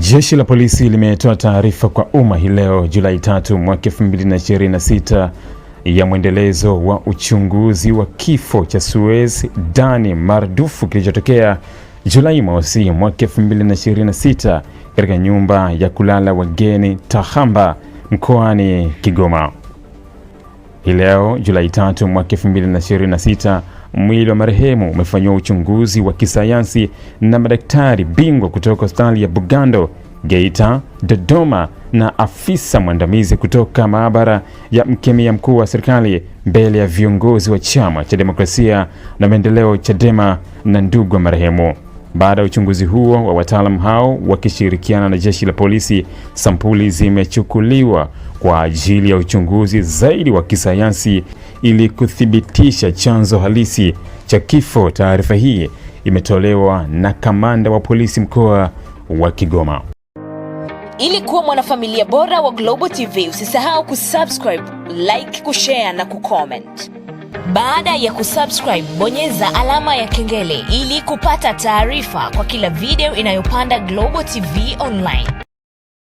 Jeshi la polisi limetoa taarifa kwa umma hii leo Julai 3 mwaka 2026 ya mwendelezo wa uchunguzi wa kifo cha Suez Dani Mardufu kilichotokea Julai mosi mwaka 2026 katika nyumba ya kulala wageni Tahamba mkoani Kigoma. Hii leo Julai 3 mwaka 2026 mwili wa marehemu umefanywa uchunguzi wa kisayansi na madaktari bingwa kutoka hospitali ya Bugando, Geita, Dodoma na afisa mwandamizi kutoka maabara ya mkemia mkuu wa serikali mbele ya viongozi wa Chama cha Demokrasia na Maendeleo Chadema na ndugu wa marehemu. Baada ya uchunguzi huo wa wataalamu hao wakishirikiana na jeshi la polisi, sampuli zimechukuliwa kwa ajili ya uchunguzi zaidi wa kisayansi ili kuthibitisha chanzo halisi cha kifo. Taarifa hii imetolewa na kamanda wa polisi mkoa wa Kigoma. Ili kuwa mwanafamilia bora wa Global TV, usisahau kusubscribe, like, kushare na kucomment. Baada ya kusubscribe, bonyeza alama ya kengele ili kupata taarifa kwa kila video inayopanda Global TV Online.